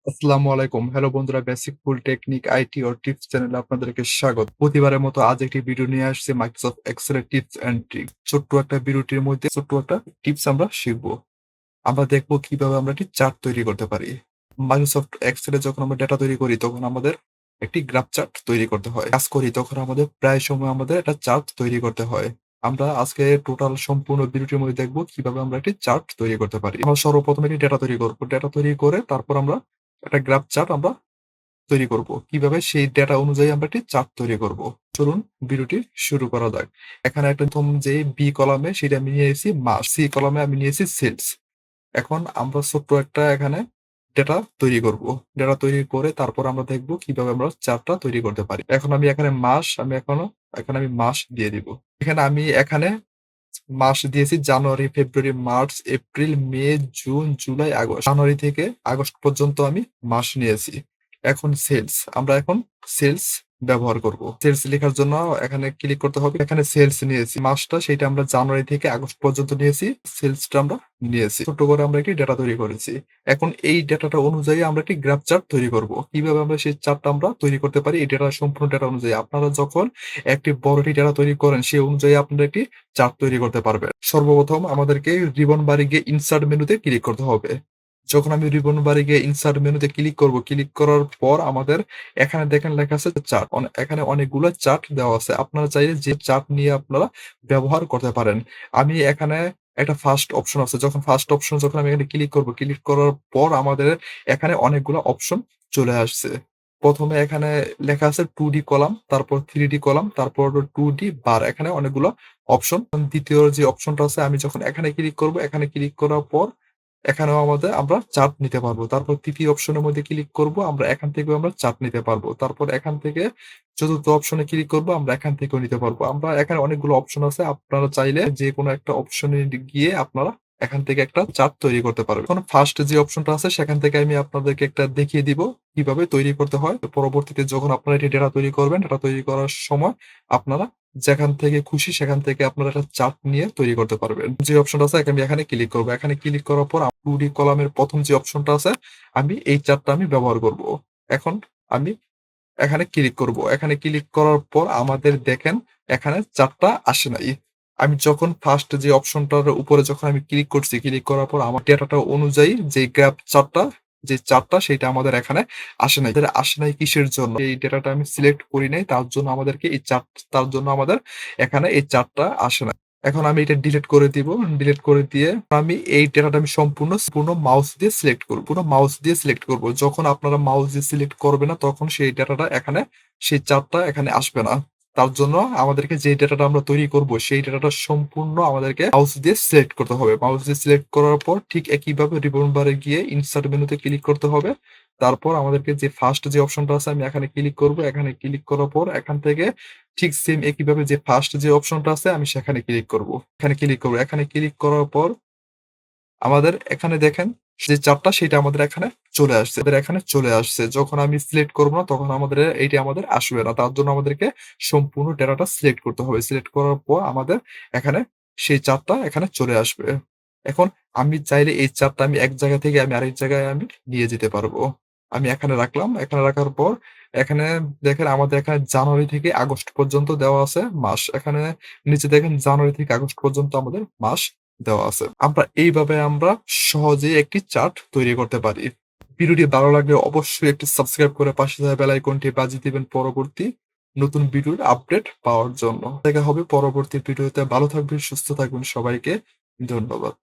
আসসালামু আলাইকুম। হ্যালো বন্ধুরা, বেসিক ফুল টেকনিক আইটি ও টিপস চ্যানেলে আপনাদেরকে স্বাগত। প্রতিবারের মতো আজ একটি ভিডিও নিয়ে আসছি মাইক্রোসফট এক্সেল এর টিপস অ্যান্ড ট্রিক। ছোট্ট একটা ভিডিওটির মধ্যে ছোট্ট একটা টিপস আমরা শিখবো। আমরা দেখবো কিভাবে আমরা একটি চার্ট তৈরি করতে পারি। মাইক্রোসফট এক্সেল এ যখন আমরা ডেটা তৈরি করি তখন আমাদের একটি গ্রাফ চার্ট তৈরি করতে হয়। কাজ করি তখন আমাদের প্রায় সময় আমাদের একটা চার্ট তৈরি করতে হয়। আমরা আজকে টোটাল সম্পূর্ণ ভিডিওটির মধ্যে দেখবো কিভাবে আমরা একটি চার্ট তৈরি করতে পারি। আমরা সর্বপ্রথম একটি ডেটা তৈরি করব। ডেটা তৈরি করে তারপর আমরা একটা গ্রাফ চার্ট আমরা তৈরি করব। কিভাবে সেই ডেটা অনুযায়ী আমরা একটি চার্ট তৈরি করব। চলুন ভিডিওটি শুরু করা যাক। এখানে একটা প্রথম যে বি কলামে সেটা আমি নিয়েছি মাস, সি কলামে আমি নিয়েছি সেলস। এখন আমরা ছোট্ট একটা এখানে ডেটা তৈরি করব। ডেটা তৈরি করে তারপর আমরা দেখব কিভাবে আমরা চার্টটা তৈরি করতে পারি। এখন আমি এখানে মাস আমি এখানে আমি মাস দিয়ে দিব। এখানে মাস দিয়েছি জানুয়ারি, ফেব্রুয়ারি, মার্চ, এপ্রিল, মে, জুন, জুলাই, আগস্ট। জানুয়ারি থেকে আগস্ট পর্যন্ত আমি মাস নিয়েছি। এখন আমরা এখন সেলস ব্যবহার করব। সেলস লেখার জন্য এখানে ক্লিক করতে হবে। এখানে সেলস নিয়েছি। মাসটা সেটা আমরা জানুয়ারি থেকে আগস্ট পর্যন্ত নিয়েছি। সেলসটা আমরা নিয়েছি। ছোট করে আমরা একটি ডেটা তৈরি করেছি। এখন এই ডেটাটা অনুযায়ী আমরা একটি গ্রাফ চার্ট তৈরি করব। কিভাবে আমরা সেই চার্টটা আমরা তৈরি করতে পারি এই ডেটা সম্পূর্ণ ডেটা অনুযায়ী। আপনারা যখন একটি বড় ডেটা তৈরি করেন সেই অনুযায়ী আপনারা একটি চার্ট তৈরি করতে পারবেন। সর্বপ্রথম আমাদেরকে রিবন বারে গিয়ে ইনসার্ট মেনুতে ক্লিক করতে হবে। যখন আমি রিবন বারে গিয়ে ইনসার্ট মেনুতে ক্লিক করব, ক্লিক করার পর আমাদের এখানে দেখেন লেখা আছে চার্ট। এখানে অনেকগুলো চার্ট দেওয়া আছে। আপনারা চাইলে যে চার্ট নিয়ে আপনারা ব্যবহার করতে পারেন। আমি এখানে একটা ফার্স্ট অপশন আছে। যখন আমি এখানে ক্লিক করব, ক্লিক করার পর আমাদের এখানে অনেকগুলো অপশন চলে আসছে। ১ম এ এখানে লেখা আছে 2D কলাম, তারপর 3D কলাম, তারপর 2D বার। এখানে অনেকগুলো অপশন। ২য় যে অপশনটা আছে আমি যখন এখানে ক্লিক করব, এখানে ক্লিক করার পর এখানেও আমরা চার্ট নিতে পারবো। তারপর ৩য় অপশনের মধ্যে ক্লিক করব, এখান থেকেও আমরা চার্ট নিতে পারবো। তারপর এখান থেকে ৪র্থ অপশনে ক্লিক করব, আমরা এখান থেকেও নিতে পারবো। এখানে অনেকগুলো অপশন আছে। আপনারা চাইলে যেকোনো একটা অপশনে গিয়ে আপনারা এখান থেকে একটা চার্ট তৈরি করতে পারবেন। এখন ফার্স্ট যে অপশনটা আছে সেখান থেকে আমি আপনাদেরকে একটা দেখিয়ে দিব কিভাবে তৈরি করতে হয়। পরবর্তীতে যখন আপনারা এটি ডেটা তৈরি করবেন, ডেটা তৈরি করার সময় আপনারা যেখান থেকে খুশি সেখান থেকে আপনারা একটা চার্ট নিয়ে তৈরি করতে পারবেন। যে অপশনটা আছে আমি এখানে ক্লিক করব। এখানে ক্লিক করার পর 2D কলামের ১ম যে অপশনটা আছে এই চার্টটা আমি ব্যবহার করব। এখন আমি এখানে ক্লিক করব। এখানে ক্লিক করার পর আমাদের দেখেন এখানে চার্টটা আসে নাই। আমি যখন ফার্স্ট যে অপশনটার উপরে যখন আমি ক্লিক করছি, ক্লিক করার পর আমার ডেটাটা অনুযায়ী যে গ্রাফ চার্টটা যে চার্টটা সেটা আমাদের এখানে আসে নাই। আসে নাই কিসের জন্য? এই ডেটাটা আমি সিলেক্ট করি নাই। তার জন্য আমাদের এখানে এই চার্টটা আসে নাই। এখন আমি এটা ডিলিট করে দিব। ডিলিট করে দিয়ে আমি এই ডেটাটা আমি সম্পূর্ণ মাউস দিয়ে সিলেক্ট করব। পুরো মাউস দিয়ে সিলেক্ট করব। যখন আপনারা মাউস দিয়ে সিলেক্ট করবেন না তখন সেই ডেটাটা এখানে সেই চার্টটা এখানে আসবে না। তার জন্য আমাদেরকে যে ডেটাটা আমরা তৈরি করব সেই ডেটাটা সম্পূর্ণ আমাদেরকে মাউস দিয়ে সিলেক্ট করতে হবে। মাউস দিয়ে সিলেক্ট করার পর ঠিক একইভাবে রিবন বারে গিয়ে ইনসার্ট মেনুতে ক্লিক করতে হবে। তারপর আমাদেরকে যে ফার্স্ট যে অপশনটা আছে আমি এখানে ক্লিক করব। এখানে ক্লিক করার পর এখান থেকে ঠিক সেম একইভাবে যে ফার্স্ট যে অপশনটা আছে আমি সেখানে ক্লিক করব। এখানে ক্লিক করার পর আমাদের এখানে দেখেন যে চার্টটা সেটা আমাদের এখানে চলে আসছে। যখন আমি সিলেক্ট করব না তখন এইটা আমাদের আসবে না। তার জন্য আমাদেরকে সম্পূর্ণ ডেটাটা সিলেক্ট করতে হবে। সিলেক্ট করার পর আমাদের এখানে সেই চার্টটা এখানে চলে আসবে। এখন আমি চাইলে এই চার্টটা আমি এক জায়গা থেকে আরেক জায়গায় নিয়ে যেতে পারবো। আমি এখানে রাখলাম। এখানে রাখার পর এখানে দেখেন আমাদের এখানে জানুয়ারি থেকে আগস্ট পর্যন্ত দেওয়া আছে মাস। এখানে নিচে দেখেন জানুয়ারি থেকে আগস্ট পর্যন্ত আমাদের মাস দেওয়া আছে। আমরা সহজেই একটি চার্ট তৈরি করতে পারি। ভিডিওটি ভালো লাগলে অবশ্যই একটি সাবস্ক্রাইব করে পাশে থাকা বেল আইকনটি বাজিয়ে দিবেন পরবর্তী নতুন ভিডিওর আপডেট পাওয়ার জন্য। দেখা হবে পরবর্তী ভিডিওতে। ভালো থাকবেন, সুস্থ থাকবেন। সবাইকে ধন্যবাদ।